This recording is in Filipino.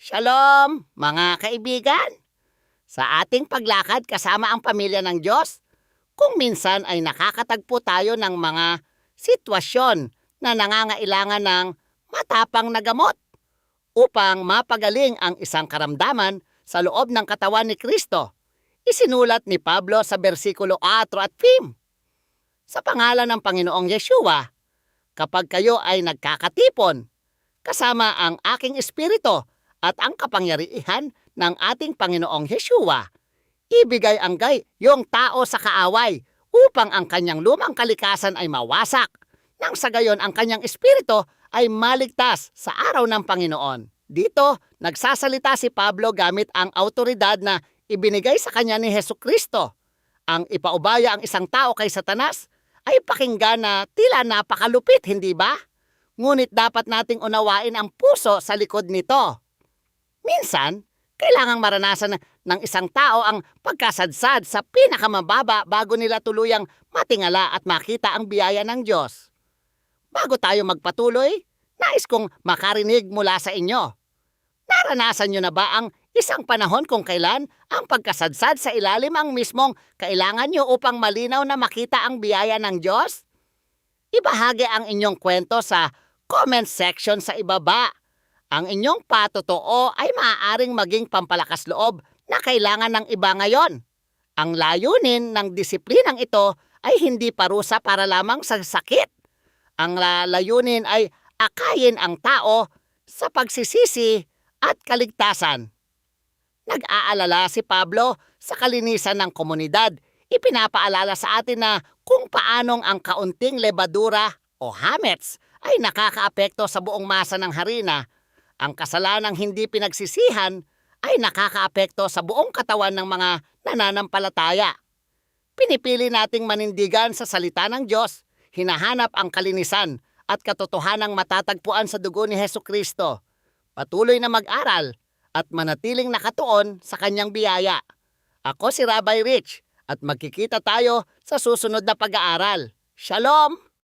Shalom, mga kaibigan! Sa ating paglakad kasama ang pamilya ng Diyos, kung minsan ay nakakatagpo tayo ng mga sitwasyon na nangangailangan ng matapang na gamot upang mapagaling ang isang karamdaman sa loob ng katawan ni Kristo. Isinulat ni Pablo sa bersikulo 4 at 5. Sa pangalan ng Panginoong Yeshua, kapag kayo ay nagkakatipon, kasama ang aking espiritu at ang kapangyarihan ng ating Panginoong Yeshua, ibigay ang yung tao sa kaaway upang ang kanyang lumang kalikasan ay mawasak, nang sa gayon ang kanyang espiritu ay maligtas sa araw ng Panginoon. Dito, nagsasalita si Pablo gamit ang autoridad na ibinigay sa kanya ni Hesukristo. Ang ipaubaya ang isang tao kay Satanas ay pakinggan na tila napakalupit, hindi ba? Ngunit dapat nating unawain ang puso sa likod nito. Minsan, kailangang maranasan ng isang tao ang pagkasadsad sa pinakamababa bago nila tuluyang matingala at makita ang biyaya ng Diyos. Bago tayo magpatuloy, nais kong makarinig mula sa inyo. Naranasan nyo na ba ang isang panahon kung kailan ang pagkasadsad sa ilalim ang mismong kailangan nyo upang malinaw na makita ang biyaya ng Diyos? Ibahagi ang inyong kwento sa comment section sa ibaba. Ang inyong patotoo ay maaaring maging pampalakas loob na kailangan ng iba ngayon. Ang layunin ng disiplinang ito ay hindi parusa para lamang sa sakit. Ang layunin ay akayin ang tao sa pagsisisi at kaligtasan. Nag-aalala si Pablo sa kalinisan ng komunidad. Ipinapaalala sa atin na kung paanong ang kaunting lebadura o hamets ay nakakaapekto sa buong masa ng harina. Ang kasalanang hindi pinagsisihan ay nakakaapekto sa buong katawan ng mga nananampalataya. Pinipili nating manindigan sa salita ng Diyos, hinahanap ang kalinisan at katotohanang matatagpuan sa dugo ni Hesukristo. Patuloy na mag-aral at manatiling nakatuon sa kanyang biyaya. Ako si Rabbi Rich at magkikita tayo sa susunod na pag-aaral. Shalom!